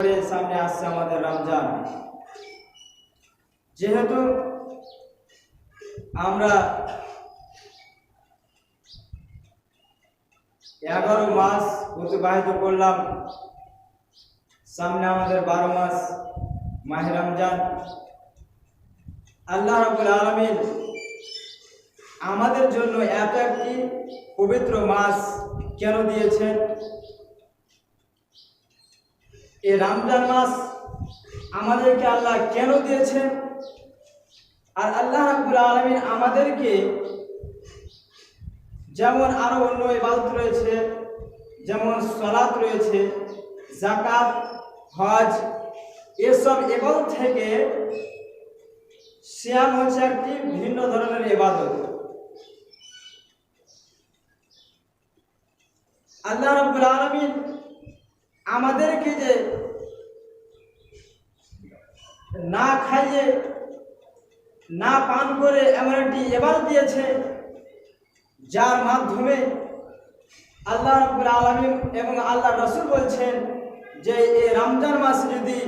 সামনে আসছে আমাদের রমজান। যেহেতু আমরা 11 মাস অতিবাহিত করলাম, সামনে আমাদের 12 মাস মাহে রমজান। আল্লাহ রাব্বুল আলামিন আমাদের জন্য এত একটি পবিত্র মাস কেন দিয়েছেন? এই রমজান মাস আমাদেরকে আল্লাহ কেন দিয়েছেন? আর আল্লাহ রাব্বুল আলামিন আমাদেরকে যেমন আরো অন্য ইবাদত রয়েছে, যেমন সালাত রয়েছে, যাকাত, হজ, এসব ইবাদত থেকে সিয়াম হচ্ছে একটি ভিন্ন ধরনের ইবাদত। আল্লাহ রাব্বুল আলামিন আমাদেরকে যে না খাইয়ে না পান করে এমন একটি ইবাদত দিয়েছে, যার মাধ্যমে আল্লাহ রাব্বুল আলামিন এবং আল্লাহ রাসূল বলছেন যে এই রমজান মাসে যদি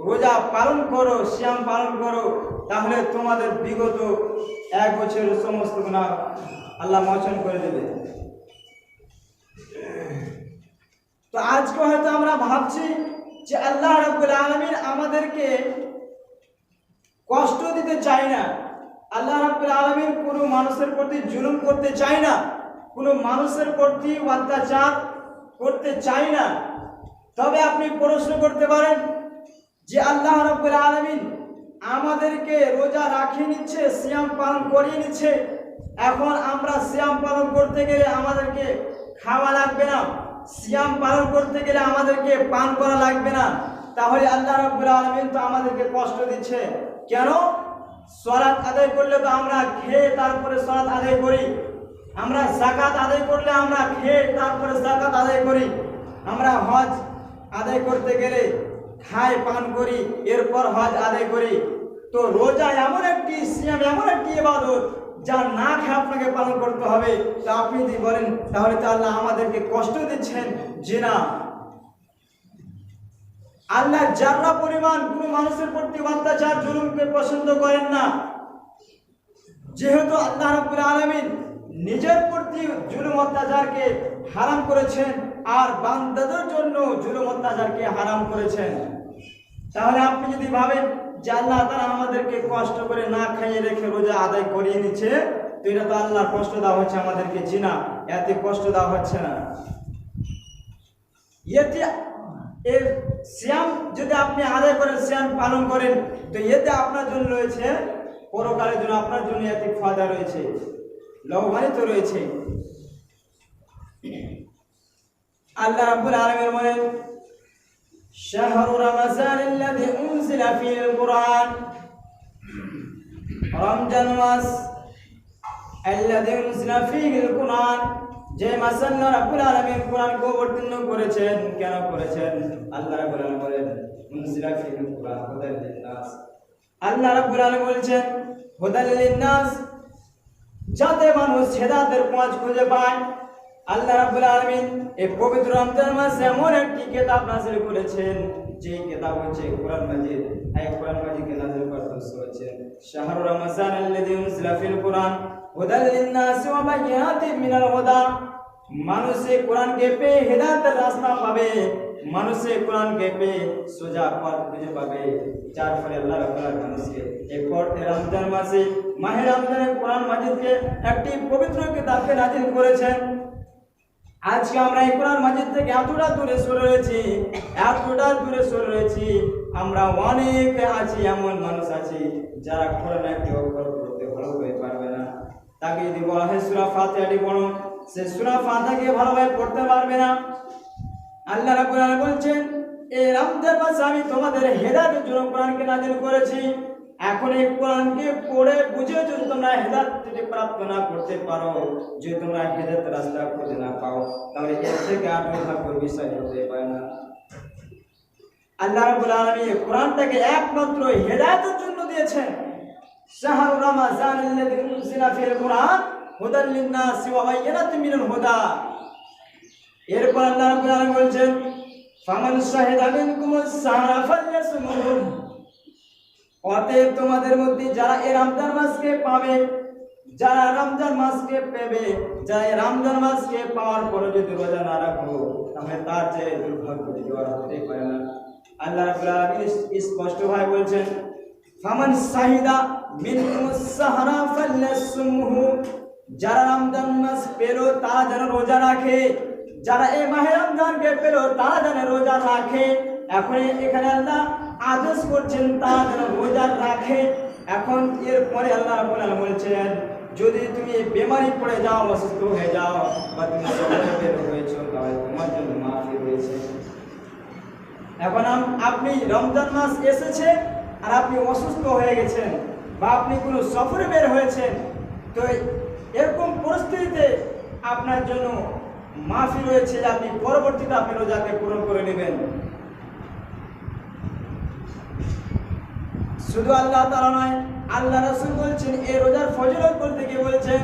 রোজা পালন করো, সিয়াম পালন করো, তাহলে তোমাদের বিগত 1 বছরের সমস্ত গুনাহ আল্লাহ মোচন করে দেবে। তো আজকে হয়তো আমরা ভাবছি যে আল্লাহ রাব্বুল আলামিন আমাদেরকে কষ্ট দিতে চায় না, আল্লাহ রাব্বুল আলামিন কোনো মানুষের প্রতি জুলুম করতে চায় না, কোনো মানুষের প্রতি অত্যাচার করতে চায় না। তবে আপনি প্রশ্ন করতে পারেন যে আল্লাহ রাব্বুল আলামিন আমাদেরকে রোজা রাখিয়ে নিচ্ছে, সিয়াম পালন করিয়ে নিচ্ছে, এখন আমরা সিয়াম পালন করতে গেলে আমাদেরকে খাওয়া লাগবে না, সিয়াম পালন করতে গেলে আমাদেরকে পান করা লাগবে না, তাহলে আল্লাহ রাব্বুল আলামিন তো আমাদেরকে কষ্ট দিচ্ছে কেন? সালাত আদায় করলে তো আমরা খেয়ে তারপরে সালাত আদায় করি, আমরা যাকাত আদায় করলে আমরা খেয়ে তারপরে যাকাত আদায় করি, আমরা হজ আদায় করতে গেলে খাই পান করি, এরপর হজ আদায় করি। তো রোজা এমন একটি সিয়াম, এমন একটি ইবাদত যা না খেয়ে আপনাকে পালন করতে হবে। তা আপনি যদি বলেন তাহলে তো আল্লাহ আমাদেরকে কষ্ট দিচ্ছেন। যে না, আল্লাহ যারা পরিমাণ কোনো মানুষের প্রতি অত্যাচার জুলুমকে পছন্দ করেন না। যেহেতু আল্লাহ রাব্বুল আলামিন নিজের প্রতি জুলুম অত্যাচারকে হারাম করেছেন আর বান্দাদের জন্য জুলুম অত্যাচারকে হারাম করেছেন, তাহলে আপনি যদি ভাবেন যে আল্লাহ তাআলা আমাদেরকে কষ্ট করে না খাইয়ে রেখে রোজা আদায় করিয়ে নিচ্ছে, তো এটা তো আল্লাহর কষ্ট দেওয়া হচ্ছে আমাদেরকে। জি না, এতে কষ্ট দেওয়া হচ্ছে না। এতে এই সিয়াম যদি আপনি আদায় করেন, সিয়াম পালন করেন, তো এতে আপনার জন্য রয়েছে, পরকালের জন্য আপনার জন্য এতে ফায়দা রয়েছে, লাভবানিত রয়েছে। আল্লাহ রাব্বুল আলামিন বলেন, শাহরু রমাযানিল্লাযী উনজিলা ফীহিল কুরআন, রমজান মাস আল্লাযী উনজিলা ফীহিল কুরআন, যে মাসে আল্লাহ রাব্বুল আলামিন কুরআনকে অবতীর্ণ করেছেন। কেন করেছেন? আল্লাহ রাব্বুল আলামিন বলেন উনজিলা ফীহিল কুরআন হুদাল লিন-নাস। আল্লাহ রাব্বুল আলামিন বলেছেন হুদাল লিন-নাস, যাতে মানুষ হেদায়েতের পথ খুঁজে পায়। আল্লাহ রাব্বুল আলামিন এই পবিত্র রমজান মাসে এমন একটি কিতাব নাযিল করেছেন, যে কিতাব হচ্ছে কোরআন মাজিদ। এই কোরআন মাজিদকে নাযিল করতে হয়েছে শাহরু রমাযানিল্লাযী উনজিলা ফীহিল কুরআন হুদাল লিন-নাস ওয়া বায়িনাতিন মিনাল হুদা। মানুষে কোরআনকে পেয়ে হেদায়েতের রাস্তা পাবে, মানুষে কোরআনকে পেয়ে সোজা পথ খুঁজে পাবে। যার ফলে আল্লাহ রাব্বুল আলামিন মানুষকে এই রমজান মাসে মাহে রমজানে কোরআন মাজিদকে একটি পবিত্র কিতাবকে নাযিল করেছেন। আজকে আমরা এই কোরআন মাজিদ থেকে এতটা দূরে সরে রয়েছি, এতটা দূরে সরে রয়েছি, আমরা অনেক আছি, এমন মানুষ আছে যারা কোরআন একটি অক্ষর পড়তে ভালোভাবে পারবে না। তাকে যদি বলা হয় সূরা ফাতিহাটি পড়ো, সে সূরা ফাতিহাকে ভালোভাবে পড়তে পারবে না। আল্লাহ রাব্বুল আলামিন বলছেন এই রমজান মাসে আমি তোমাদের হেদায়েতের জন্য কোরআনকে নাযিল করেছি। এখন এই কোরআনকে পড়ে বুঝে যদি তোমরা হেদায়েত প্রাপ্ত না করতে পারো, যদি তোমরা হেদায়েতের রাস্তা খুঁজে না পাও, তাহলে এর থেকে আর কোনো বিষয় হতে পারে না। আল্লাহ রাব্বুল আলামিন কোরআনটাকে একমাত্র হেদায়েতের জন্য দিয়েছেন। শাহরু রমাযানিল্লাযী উনজিলা ফীহিল কুরআন হুদাল লিন-নাস ওয়া বায়িনাতিন মিনাল হুদা। এরপর আল্লাহ রাব্বুল আলামিন বলেছেন ফামান শাহিদা মিনকুমুস সাহরা ফালইয়াসুমহু, অতএব তোমাদের মধ্যে যারা এই রমজান মাসকে পাবে, যারা রমজান মাসকে পেবে, যারা এই রমজান মাসকে পাওয়ার পরে যদি রোজা না রাখো, তাহলে তার চেয়ে দুর্ভাগ্য কিছু আর হতেই পারে না। আল্লাহ রাব্বুল আলামিন স্পষ্ট ভাবে বলছেন, ফামান শাহিদা মিনকুমুস সাহরা ফালইয়াসুমহু, যারা রমজান মাস পেল তারা যেন রোজা রাখে, যারা এই মাহে রমজানকে পেল তারা যেন রোজা রাখে। এখন এখানে আল্লাহ আদেশ করছেন তারা যেন রোজা রাখে। এখন এরপরে আল্লাহ রাব্বুল আলামিন বলছেন, যদি তুমি বেমারি পড়ে যাও, অসুস্থ হয়ে যাও, বা তুমি সফরে বের হয়েছো, তাহলে তোমার জন্য মাফি রয়েছে। এখন আপনি রমজান মাস এসেছে আর আপনি অসুস্থ হয়ে গেছেন, বা আপনি কোনো সফরে বের হয়েছেন, তো এরকম পরিস্থিতিতে আপনার জন্য মাফি রয়েছে, আপনি পরবর্তীতে আপনি রোজাকে পূরণ করে নেবেন। শুধু আল্লাহ তাআলা নয়, আল্লাহ রাসূল বলছেন, এই রোজার ফজিলত বলতে গিয়ে বলছেন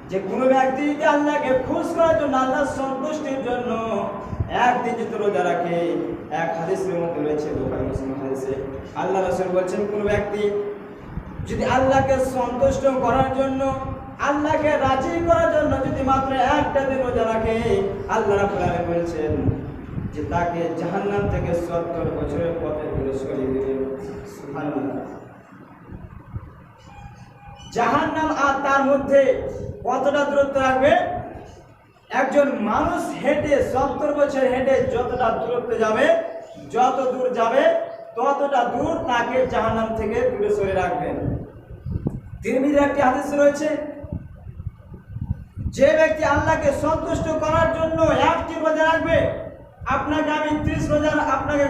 যে কোনো ব্যক্তি যদি আল্লাহকে খুশি করার জন্য, আল্লাহর সন্তুষ্টির জন্য একদিন যদি রোজা রাখে, এক হাদিসের মধ্যে রয়েছে, বুখারী মুসলিম হাদিসে, আল্লাহ রাসূল বলছেন কোন ব্যক্তি যদি আল্লাহকে সন্তুষ্ট করার জন্য, আল্লাহকে রাজি করার জন্য যদি মাত্র একটা দিন রোজা রাখে, আল্লাহ রাব্বুল আলামিন বলছেন যে তাকে জাহান্নাম থেকে 70 বছরের পথে দূরে সরিয়ে দিবেন। সুবহানাল্লাহ। জাহান্নাম আর তার মধ্যে কতটা দূরত্ব রাখবে? একজন মানুষ হেঁটে 70 বছর হেঁটে যতটা দূরত্ব যাবে, যত দূর যাবে ততটা দূর তাকে জাহান্নাম থেকে দূরে সরিয়ে রাখবেন। তিরমিজির একটি হাদিস রয়েছে, যে ব্যক্তি আল্লাহকে সন্তুষ্ট করার জন্য একটি রোজা রাখবে, আপনাকে আমি 30 রোজা আপনাকে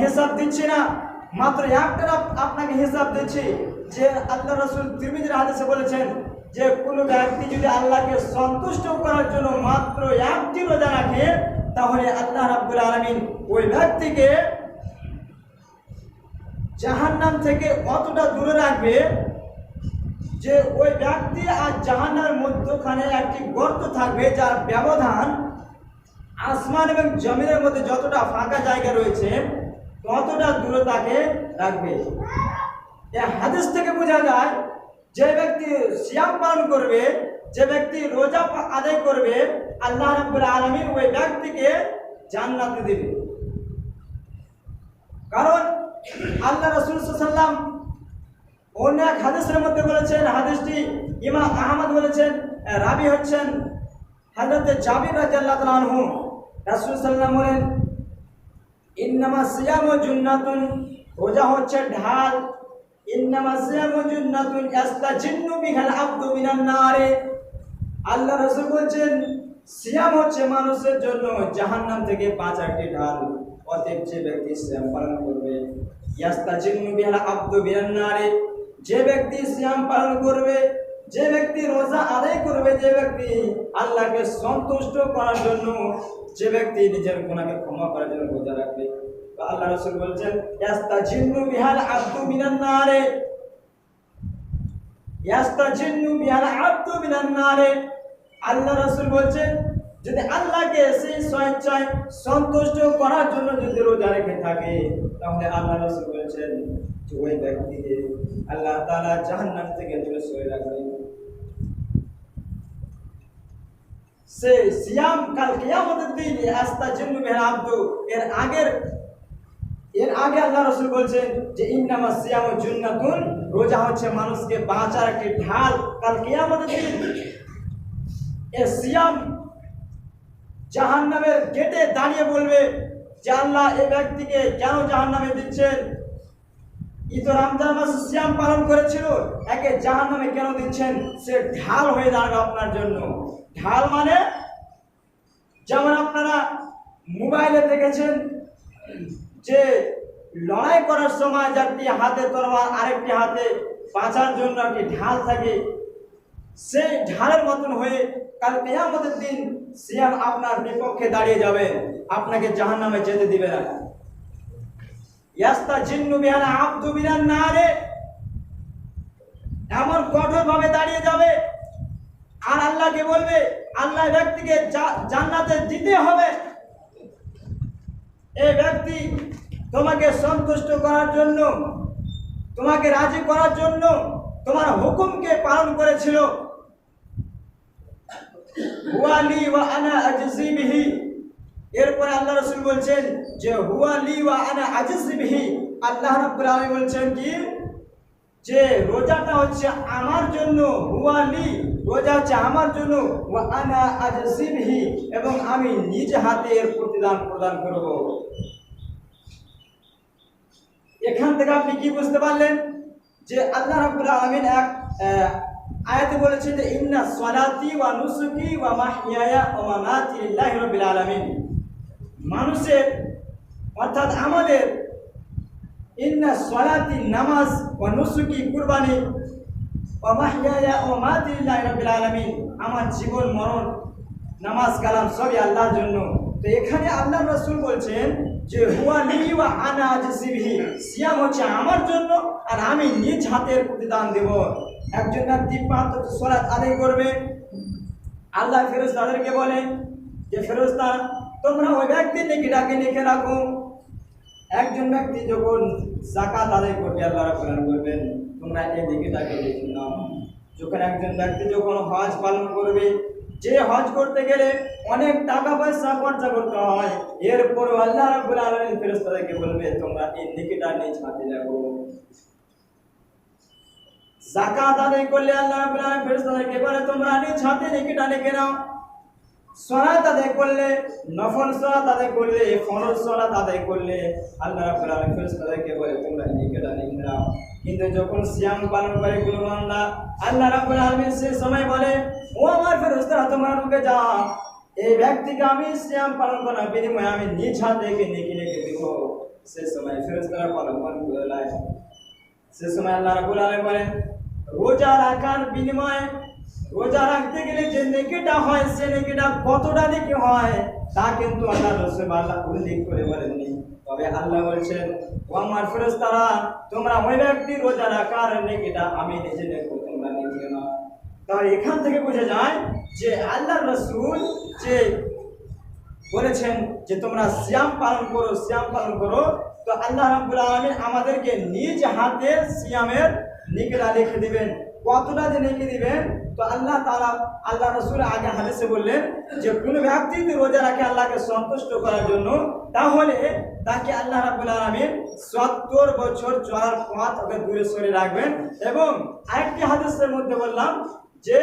হিসাব দিচ্ছি না, মাত্র একটা আপনাকে হিসাব দিচ্ছি। যে আল্লাহ রাসূল তিরমিজির হাদিসে বলেছেন যে কোনো ব্যক্তি যদি আল্লাহকে সন্তুষ্ট করার জন্য মাত্র একটি রোজা রাখে, তাহলে আল্লাহ রাব্বুল আলামিন ওই ব্যক্তিকে জাহান্নাম থেকে অতটা দূরে রাখবে যে ওই ব্যক্তি আর জাহান্নামের মধ্যখানে একটি গর্ত থাকবে, যার ব্যবধান আসমান এবং জমিনের মধ্যে যতটা ফাঁকা জায়গা রয়েছে ততটা দূরে তাকে রাখবে। এই হাদিস থেকে বোঝা যায় যে ব্যক্তি সিয়াম পালন করবে, যে ব্যক্তি রোজা আদায় করবে, আল্লাহ রাব্বুল আলামিন ওই ব্যক্তিকে জান্নাতে দেবে। কারণ আল্লাহ রাসূল সাল্লাল্লাহু আলাইহি ওয়াসাল্লাম অন্য এক হাদিসের মধ্যে বলেছেন, হাদিসটি ইমাম আহমদ বলেছেন, রাবি হচ্ছেন হযরত জাবির রাদিয়াল্লাহু তাআলা আনহু। রাসূল সাল্লাল্লাহু আলাইহি ওয়াসাল্লাম বলেন, ইন্নামা সিয়ামু জুন্নাতুন, রোজা হচ্ছে ঢাল, ইন্নামা সিয়ামু জুন্নাতুন ইস্তাজিন্নু বিহাল আবদু মিনান নারে। আল্লাহ রাসূল বলেন সিয়াম হচ্ছে মানুষের জন্য জাহান্নাম থেকে বাঁচার একটি ঢাল। অতএব যে ব্যক্তি সিয়াম পালন করবে, ইস্তাজিন্নু বিহাল আবদু মিনান নারে, যে ব্যক্তি সিয়াম পালন করবে, যে ব্যক্তি রোজা আদায় করবে, যে ব্যক্তি আল্লাহকে সন্তুষ্ট করার জন্য, যে ব্যক্তি নিজের গুনাহকে ক্ষমা করার জন্য রোজা রাখবে, আল্লাহ রাসূল বলেন ইস্তাজিন্নু বিহাল আবদু মিনান নারে, ইস্তাজিন্নু বিহাল আবদু মিনান নারে। আল্লাহ রাসূল বলেন যদি আল্লাহকে সেই স্বেচ্ছায় সন্তুষ্ট করার জন্য যদি রোজা রেখে থাকে, তাহলে আল্লাহ রাসূল বলেন যে ওই ব্যক্তিকে আল্লাহ তাআলা জাহান্নাম থেকে দূরে সরিয়ে রাখবেন। সে সিয়াম কাল কিয়ামতের দিন ইস্তাজিন্নু বিহাল আবদু, এর আগে আল্লাহ রাসূল বলেন যে ইন্নামা সিয়ামু জুন্নাতুন, রোজা হচ্ছে মানুষকে বাঁচার একটি ঢাল কাল কিয়ামতের দিন। এই সিয়াম জাহান্নামের গেটে দাঁড়িয়ে বলবে যে আল্লাহ এই ব্যক্তিকে কেন জাহান্নামে দিচ্ছেন? ই তো রমজান মাসে সিয়াম পালন করেছিল, একে জাহান্নামে কেন দিচ্ছেন? সে ঢাল হয়ে দাঁড়াবে আপনার জন্য। ঢাল মানে যেমন আপনারা মোবাইলে দেখেছেন যে লড়াই করার সময় একটি হাতে তরোয়ার আরেকটি হাতে বাঁচার জন্য একটি ঢাল থাকে, সেই ঢালের মতন হয়ে কাল কিয়ামতের দিন সিয়াম আপনার বিপক্ষে দাঁড়িয়ে যাবে, আপনাকে জাহান্নামে যেতে দিবে না। ইস্তাজিন্নু বিহাল আবদু মিনান নারে, এমন কঠোর ভাবে দাঁড়িয়ে যাবে আর আল্লাহকে বলবে, আল্লাহ ব্যক্তিকে জান্নাতে দিতে হবে। এই ব্যক্তি তোমাকে সন্তুষ্ট করার জন্য, তোমাকে রাজি করার জন্য তোমার হুকুমকে পালন করেছিল। হুয়ালি ওয়া আনা আজজি বিহি। এরপরে আল্লাহ রাসূল বলছেন যে হুয়ালি ওয়া আনা আজজি বিহি। আল্লাহ রাব্বুল আলামিন বলছেন কি যে রোজাটা হচ্ছে আমার জন্য, হুয়ালি রোজা হচ্ছে আমার জন্য, ওয়া আনা আজজি বিহি, এবং আমি নিজ হাতে এর প্রতিদান প্রদান করব। এখান থেকে আপনি কি বুঝতে পারলেন যে আল্লাহ রাব্বুল আলামিন এক আয়াতে বলেছেন যে ইন্না সলাতি ওয়া নুসুকি ওয়া মাহইয়ায়া ওয়া মামাতি লিল্লাহি রাব্বিল আলামিন। মানুষের অর্থাৎ আমাদের ইন্না সলাতি নামাজ ওয়া নুসুকি কুরবানি ওয়া মাহইয়ায়া ওয়া মামাতি লিল্লাহি রাব্বিল আলামিন, আমার জীবন মরণ নামাজ কালাম সবই আল্লাহর জন্য। তো এখানে আল্লাহ রাসূল বলছেন যে হুয়ালি ওয়া আনা আজজি বিহি, সিয়াম হচ্ছে আমার জন্য আর আমি নিজ হাতের প্রতিদান দেব। একজন ব্যক্তি 5 ওয়াক্ত সালাত আদায় করবে, আল্লাহ ফেরেশতাদেরকে বলে যে ফেরেশতা তোমরা ওই ব্যক্তির নেকিটাকে লিখে রাখো। একজন ব্যক্তি যখন যাকাত আদায় করবে, আল্লাহ রাব্বুল আলামিন বলবেন তোমরা এই নেকিটাকে লিখে নাও। যখন একজন ব্যক্তি যখন হজ পালন করবে, যে হজ করতে গেলে অনেক টাকা পয়সা খরচা করতে হয়, এরপরও আল্লাহ রাব্বুল আলামিন ফেরেশতাদেরকে বলবে তোমরা এই নেকিটা নিজ হাতে রাখো। যাকাত আদায় করলে আল্লাহ রাব্বুল আলামিন ফেরেশতাদেরকে বলে তোমরা নিজ হাতে নেকিটা লিখে নাও। সালাত আদায় করলে, নফল সালাত আদায় করলে, ফরজ সালাত আদায় করলে আল্লাহ রাব্বুল আলামিন ফেরেশতাদেরকে বলে তোমরা নেকিটা লিখে নাও। কিন্তু যখন সিয়াম পালন করে কোনো বান্দা, আল্লাহ রাব্বুল আলামিন সে সময় বলে ও আমার ফেরেশতারা তোমরা রুকে যাও, এই ব্যক্তিকে আমি সিয়াম পালন করার বিনিময়ে আমি নিজ হাতে নেকি লিখে দেব। সে সময় ফেরেশতারা পালন করে লাই। সে সময় আল্লাহ রাব্বুল আলামিন বলেন রোজা রাখার বিনিময়ে, রোজা রাখতে গেলে যে নেকিটা হয় সে নেকিটা কতটা নেকি হয় তা কিন্তু আল্লাহ রাসূল আল্লাহ উল্লেখ করে বলেননি। তবে আল্লাহ বলছেন ও আমার ফেরেশতারা তোমরা ওই ব্যক্তি রোজা রাখার নেকিটা আমি নিজে নেব, তোমরা নিয়ে নাও। তাহলে এখান থেকে বোঝা যায় যে আল্লাহ রাসূল যে বলেছেন যে তোমরা সিয়াম পালন করো, সিয়াম পালন করো, তো আল্লাহ রাব্বুল আলামিন আমাদেরকে নিজ হাতে সিয়ামের নেকিটা লিখে দিবেন। কতটা যে নেকি দিবেন তো আল্লাহ তাআলা, আল্লাহ রাসূল আগে হাদিসে বললেন যে কোন ব্যক্তি যদি রোজা রাখে আল্লাহকে সন্তুষ্ট করার জন্য, তাহলে তাকে আল্লাহ রাব্বুল আলামিন 70 বছর চলার পথ ওকে দূরে সরিয়ে রাখবেন। এবং আরেকটি হাদিসের মধ্যে বললাম যে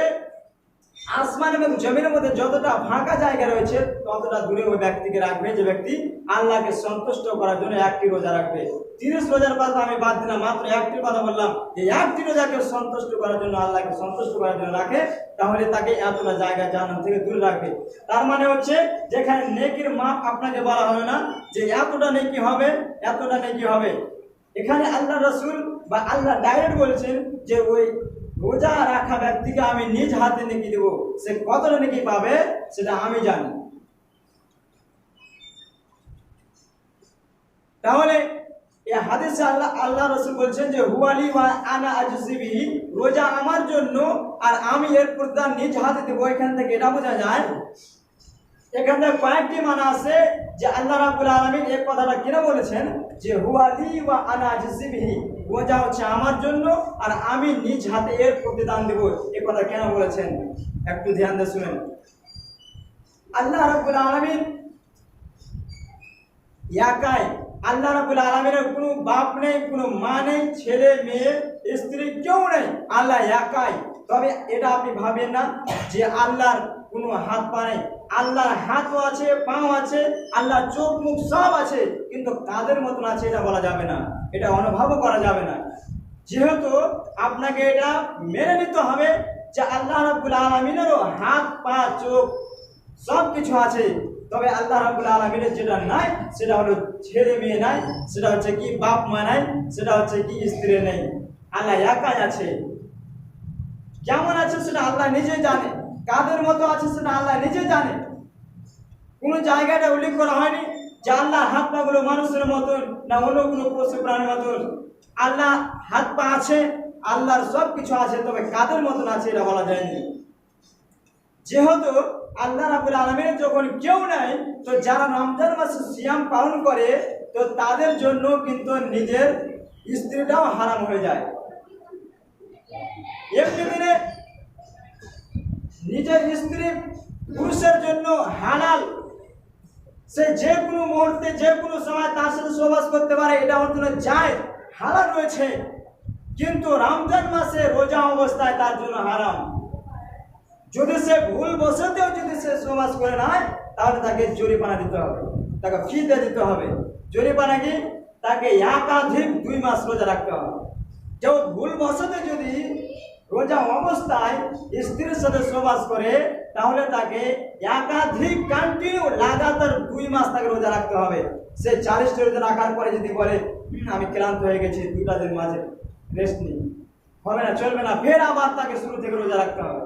আসমান এবং জমিনের মধ্যে যতটা ফাঁকা জায়গা রয়েছে ততটা দূরে ওই ব্যক্তিকে রাখবে যে ব্যক্তি আল্লাহকে সন্তুষ্ট করার জন্য একটি রোজা রাখবে। 30 রোজার কথা আমি বাদ দিলাম, মাত্র একটি কথা বললাম যে একটি রোজাকে সন্তুষ্ট করার জন্য, আল্লাহকে সন্তুষ্ট করার জন্য রাখে, তাহলে তাকে এতটা জায়গা জাহান্নাম থেকে দূরে রাখবে। তার মানে হচ্ছে যেখানে নেকির মাপ আপনাকে বলা হবে না যে এতটা নেকি হবে, এতটা নেকি হবে। এখানে আল্লাহ রাসূল বা আল্লাহ ডাইরেক্ট বলছেন যে ওই রোজা রাখা ব্যক্তিকে আমি নিজ হাতে নেকি দেব, সে কতটা নেকি পাবে সেটা আমি জানি। তাহলে এই হাদিসে আল্লাহ রাসূল বলছেন যে হুয়ালি ওয়া আনা আজজি বিহি, রোজা আমার জন্য আর আমি এর প্রতিদান নিজ হাতে দেব। এখান থেকে এটা বোঝা যায়, এখানে কয়েকটি মানা আছে যে আল্লাহ রাব্বুল আলামিন এই কথাটা কেন বলেছেন যে হুয়ালি ওয়া আনা আজজি বিহি, রোজা হচ্ছে আমার জন্য আর আমি নিজ হাতে এর প্রতিদান দেব। এই কথা কেন বলেছেন একটু ধ্যান দিয়ে শুনেন। আল্লাহ রাব্বুল আলামিন একাই, আল্লাহ রাব্বুল আলামিনের কোনো বাপ নেই, কোনো মা নেই, ছেলে মেয়ে স্ত্রী কেউ নেই, আল্লাহ একাই। তবে এটা আপনি ভাবেন না যে আল্লাহর কোনো হাত পা নেই। আল্লাহর হাতও আছে, পাও আছে, আল্লাহর চোখ মুখ সব আছে, কিন্তু কাদের মতন আছে এটা বলা যাবে না, এটা অনুভবও করা যাবে না। যেহেতু আপনাকে এটা মেনে নিতে হবে যে আল্লাহ রাব্বুল আলামিনেরও হাত পা চোখ সব কিছু আছে, তবে আল্লাহ রাব্বুল আলামিনের যেটা নাই সেটা হলো ছেলে মেয়ে নাই, সেটা হচ্ছে কি বাপ মা নাই, সেটা হচ্ছে কি স্ত্রী নেই। আল্লাহ একাই আছে। কেমন আছে সেটা আল্লাহ নিজেই জানে, কাদের মতো আছে সেটা আল্লাহ নিজেই জানে। কোন জায়গাটা উল্লেখ করা হয়নি যে আল্লাহ হাত পা গুলো মানুষের মতন না অন্য কোনো পশু প্রাণীর মতন। আল্লাহ হাত পা আছে, আল্লাহর সব কিছু আছে, তবে কাদের মতন আছে এটা বলা যায়নি। যেহেতু আল্লাহ রাব্বুল আলামিন যখন কেউ নাই, তো যারা রমজান মাসে সিয়াম পালন করে তো তাদের জন্য কিন্তু নিজের স্ত্রীটাও হারাম হয়ে যায়। এমনি দিনে নিজের স্ত্রী পুরুষের জন্য হালাল, সে যে কোনো মুহূর্তে যে কোনো সময় তার সাথে সহবাস করতে পারে, এটা ওর জন্য জায়েজ হালাল রয়েছে। কিন্তু রমজান মাসে রোজা অবস্থায় তার জন্য হারাম। যদি সে ভুল বশতেও যদি সে সহবাস করে নেয় তাহলে তাকে জরিমানা দিতে হবে, তাকে ফিদা দিতে হবে। জরিমানা কি? তাকে একাধিক 2 মাস রোজা রাখতে হবে। কেউ ভুল বশতে যদি রোজা অবস্থায় স্ত্রীর সাথে সহবাস করে তাহলে তাকে একাধিক কন্টিনিউ লাগাতার 2 মাস তাকে রোজা রাখতে হবে। সে 40টা রোজা রাখার পরে যদি বলে আমি ক্লান্ত হয়ে গেছি, 2টা দিন মাঝে রেস্ট নিই, হবে না, চলবে না। ফের আবার তাকে শুরু থেকে রোজা রাখতে হবে।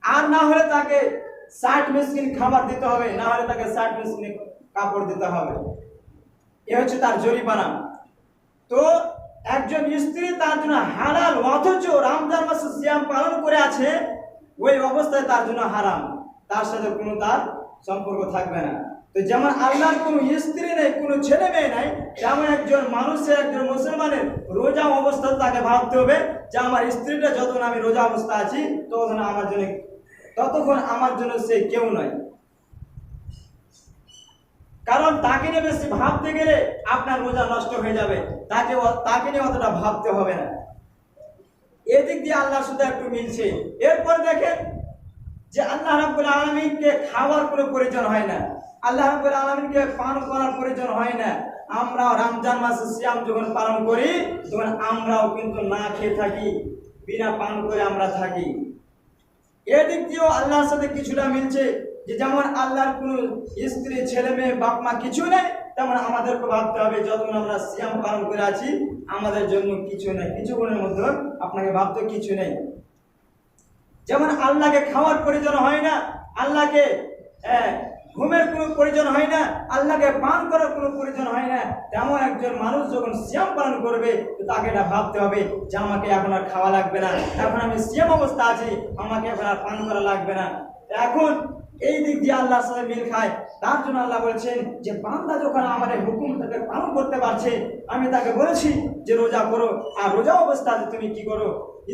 আর না হলে তাকে 60 মিসকিন খাবার দিতে হবে, না হলে তাকে 60 মিসকিন কাপড় দিতে হবে। এ হচ্ছে তার জরিমানা। তো একজন স্ত্রী তার জন্য হালাল, অথচ রমজান মাসে সিয়াম পালন করে আছে, ওই অবস্থায় তার জন্য হারাম, তার সাথে কোনো তার সম্পর্ক থাকবে না। তো যেমন আল্লাহর কোনো স্ত্রী নেই, কোনো ছেলে মেয়ে নাই, যেমন একজন মানুষের, একজন মুসলমানের রোজা অবস্থা তাকে ভাবতে হবে যে আমার স্ত্রীটা যতক্ষণ আমি রোজা অবস্থা আছি ততক্ষণ আমার জন্য সে কেউ নয়। কারণ তাকে নিয়ে বেশি ভাবতে গেলে আপনার রোজা নষ্ট হয়ে যাবে, তাকে নিয়ে অতটা ভাবতে হবে না। এদিক দিয়ে আল্লাহর সাথে একটু মিলছে। এরপর দেখেন যে আল্লাহ রাব্বুল আলামিনকে খাওয়ার কোনো প্রয়োজন হয় না, আল্লাহ রাব্বুল আলামিনকে পান করার প্রয়োজন হয় না। আমরা রমজান মাসে সিয়াম যখন পালন করি তখন আমরাও কিন্তু না খেয়ে থাকি, বিনা পান করে আমরা থাকি। এদিক দিয়েও আল্লাহর সাথে কিছুটা মিলছে যে যেমন আল্লাহর কোনো স্ত্রী, ছেলে মেয়ে, বাপ মা কিছু নেই, তেমন আমাদেরকে ভাবতে হবে যতক্ষণ আমরা সিয়াম পালন করে আছি আমাদের জন্য কিছু নেই, কিছুক্ষণের মধ্যে আপনাকে ভাবতে কিছু নেই। যেমন আল্লাহকে খাওয়ার প্রয়োজন হয় না, আল্লাহকে ঘুমের কোনো প্রয়োজন হয় না, আল্লাহকে পান করার কোনো প্রয়োজন হয় না, তেমন একজন মানুষ যখন সিয়াম পালন করবে তো তাকে এটা ভাবতে হবে যে আমাকে এখন আর খাওয়া লাগবে না, এখন আমি সিয়াম অবস্থা আছি, আমাকে এখন আর পান করা লাগবে না। এখন এই দিক দিয়ে আল্লাহর সাথে মিল খায়। তার জন্য আল্লাহ বলছেন যে বান্দা যখন আমার এই হুকুমটাকে পালন করতে পারছে, আমি তাকে বলেছি যে রোজা করো, আর রোজা অবস্থাতে তুমি কি করো,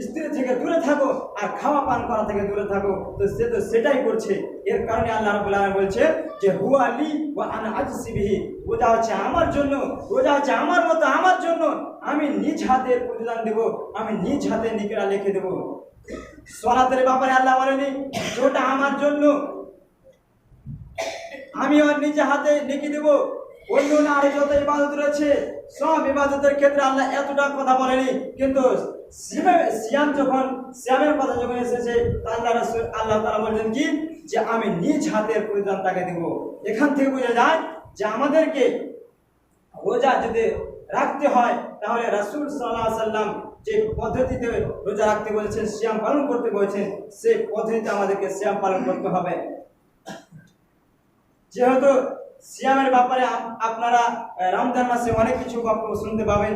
স্ত্রী থেকে দূরে থাকো আর খাওয়া পান করা থেকে দূরে থাকো। তো সে তো সেটাই করছে। এর কারণে আল্লাহ রাব্বুল আলামিন বলছে যে হুয়া লি ওয়া আনা আজসি বিহি, রোজা হচ্ছে আমার জন্য, রোজা হচ্ছে আমার মতো আমার জন্য, আমি নিজ হাতে প্রতিদান দেব, আমি নিজ হাতে নিকেরা লিখে দেব। সালাতের ব্যাপারে আল্লাহ বলেনি যেটা আমার জন্য আমি ওর নিজে হাতে লিখে দেব, অন্য আরো যত ইবাদত রয়েছে সব ইবাদতের ক্ষেত্রে আল্লাহ এতটা কথা বলেনি। কিন্তু সিয়ামের কথা যখন এসেছে আল্লাহ তাআলা বলেন কি যে আমি নিজ হাতের প্রতিদান তাকে দেব। এখান থেকে বোঝা যায় যে আমাদেরকে রোজা যদি রাখতে হয় তাহলে রাসূল সাল্লাল্লাহু আলাইহি ওয়াসাল্লাম যে পদ্ধতিতে রোজা রাখতে বলেছেন, সিয়াম পালন করতে বলেছেন, সেই পদ্ধতিতে আমাদেরকে সিয়াম পালন করতে হবে। যেহেতু সিয়ামের ব্যাপারে আপনারা রমজান মাসে অনেক কিছু বক্তব্য শুনতে পাবেন,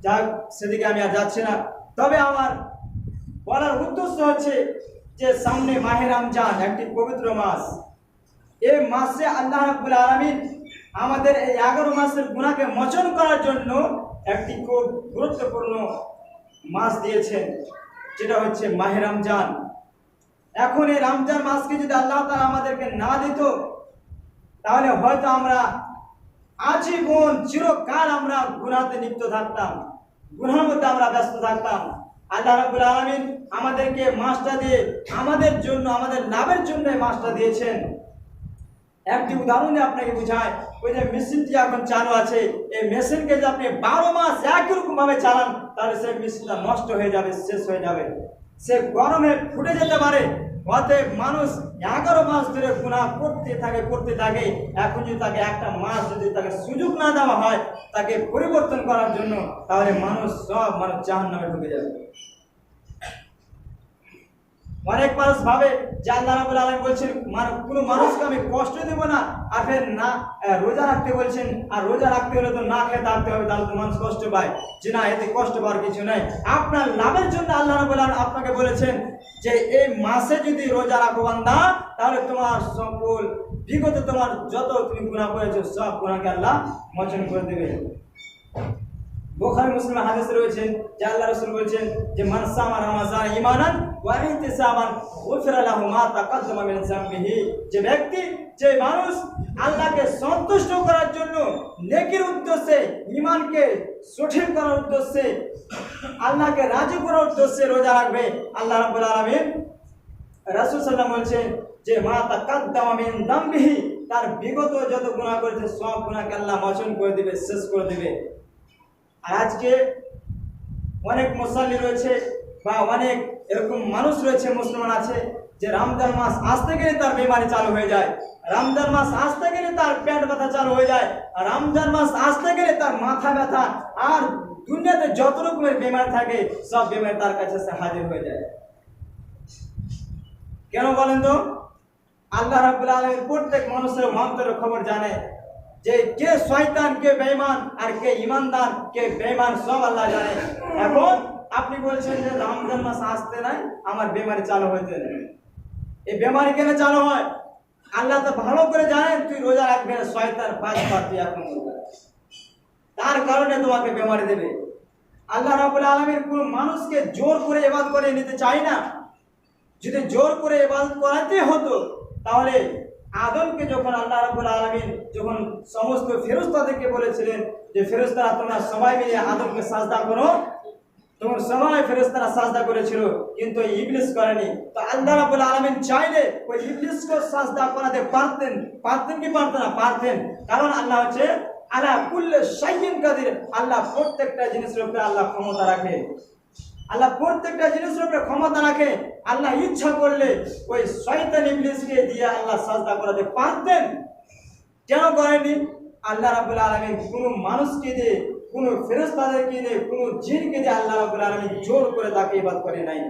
যাক সেদিকে আমি আর যাচ্ছি না। তবে আমার বলার উদ্দেশ্য হচ্ছে যে সামনে মাহে রমজান একটি পবিত্র মাস। এই মাসে আল্লাহ রাব্বুল আলামিন আমাদের এই 11 মাসের গুনাহকে মোচন করার জন্য একটি খুব গুরুত্বপূর্ণ মাস দিয়েছেন, যেটা হচ্ছে মাহে রমজান। এখন এই রমজান মাসকে যদি আল্লাহ তাআলা আমাদেরকে না দিত তাহলে হয়তো আমরা আজীবন চিরকাল আমরা গুনাহতে লিপ্ত থাকতাম, গুনাহের মধ্যে আমরা ব্যস্ত থাকতাম। আল্লাহ রাব্বুল আলামিন আমাদেরকে মাসটা দিয়ে আমাদের জন্য, আমাদের লাভের জন্য মাসটা দিয়েছেন। একটি উদাহরণে আপনাকে বুঝায়, ওই যে মেশিনটি এখন চালু আছে, এই মেশিনকে যদি আপনি 12 মাস একই রকম ভাবে চালান তাহলে সেই মেশিনটা নষ্ট হয়ে যাবে, শেষ হয়ে যাবে, সে গরমে ফুটে যেতে পারে। অতএব মানুষ 11 মাস ধরে গুনাহ করতে থাকে। এখন যদি তাকে একটা মাস যদি তাকে সুযোগ না দেওয়া হয় তাকে পরিবর্তন করার জন্য, তাহলে মানুষ জাহান্নামে ঢুকে যাবে। অনেক মানুষ ভাবে যে আল্লাহ রাব্বুল আলামিন বলছেন কোনো মানুষকে আমি কষ্ট দেব না, আর ফের না রোজা রাখতে বলছেন, আর রোজা রাখতে হলে তো না খেয়ে থাকতে হবে, তাহলে তো মানুষ কষ্ট পায়। যে না, এতে কষ্ট পাওয়ার কিছু নাই। আপনার লাভের জন্য আল্লাহ রাব্বুল আলামিন আপনাকে বলেছেন যে এই মাসে যদি রোজা রাখো বান্দা, তাহলে তোমার সকল বিগত তোমার যত তুমি গুনাহ করেছো সব গুনাহকে আল্লাহ মোচন করে দেবে। বুখারী মুসলিম হাদিসে রয়েছে যে আল্লাহ রাসূল বলেছেন যে মান সামা রমাযান ঈমানান ওয়া ইহতিসাবান গুফিরা লাহু মা তাকাদ্দামা মিন যামবিহি, যে ব্যক্তি, যে মানুষ আল্লাহকে সন্তুষ্ট করার জন্য নেকির উদ্দেশ্যে, ঈমানকে সঠিক করার উদ্দেশ্যে, আল্লাহকে রাজি করার উদ্দেশ্যে রোজা রাখবে, আল্লাহ রাব্বুল আলামিন রাসূল সাল্লাল্লাহু আলাইহি বলছেন যে মা তাকাদ্দামা মিন যামবিহি, তার বিগত যত গুনাহ করেছে সব গুনাহকে আল্লাহ মোচন করে দিবে, শেষ করে দিবে। আর আজকে অনেক মুসল্লি রয়েছে বা অনেক এরকম মানুষ রয়েছে, মুসলমান আছে, যে রমজান মাস আসতে গেলে তার বিমারি চালু হয়ে যায়, রমজান মাস আসতে গেলে তার পেট ব্যথা চালু হয়ে যায়, আর রমজান মাস আসতে গেলে তার মাথা ব্যথা, আর দুনিয়াতে যত রকমের বিমারি থাকে সব বিমারি তার কাছে হাজির হয়ে যায়। কেন বলেন তো? আল্লাহ রাব্বুল আলামিন প্রত্যেক মানুষের অন্তরের খবর জানে, যে কে শয়তান, কে বেঈমান, আর কে ঈমানদার, কে বেঈমান সব আল্লাহ জানে। এখন আপনি বলছেন যে রমজান মাস আসতে নাই আমার বিমারি চালু হইতে নেই, এই বিমারি কেন চালু হয়? আল্লাহ তো ভালো করে জানেন তুই রোজা রাখবে না, শয়তান 5 বার তুই আক্রমণ করবে, তার কারণে তোমাকে বিমারি দেবে। আল্লাহ রাব্বুল আলামিন কোন মানুষকে জোর করে ইবাদত করে নিতে চায় না। যদি জোর করে ইবাদত করাতে হতো, তাহলে আদমকে যখন আল্লাহ রাব্বুল আলামিন যখন সমস্ত ফেরেশতাদেরকে বলেছিলেন যে ফেরেশতারা তোমরা সবাই মিলে আদমকে সাজদা করো, তখন সবাই ফেরেশতারা সাজদা করেছিল, কিন্তু ইবলিস করেনি। তো আল্লাহ রাব্বুল আলামিন চাইলে ওই ইবলিসকে সাজদা করাতে পারতেন, পারতেন কি পারতেন না? পারতেন, কারণ আল্লাহ হচ্ছে আলা কুল্লি শাইইন কাদির, আল্লাহ প্রত্যেকটা জিনিসের উপরে আল্লাহ ক্ষমতা রাখে, আল্লাহ প্রত্যেকটা জিনিসের উপরে ক্ষমতা রাখে। আল্লাহ ইচ্ছা করলে ওই শয়তান ইবলিসকে দিয়ে আল্লাহ সাজদা করাতে পারতেন, কেন করেননি? আল্লাহ রাব্বুল আলামিন কোনো মানুষকে দিয়ে, কোনো ফেরেশতাদেরকে দিয়ে, কোনো জিনকে দিয়ে আল্লাহ রাব্বুল আলামিন জোর করে তাকে ইবাদত করে নাই।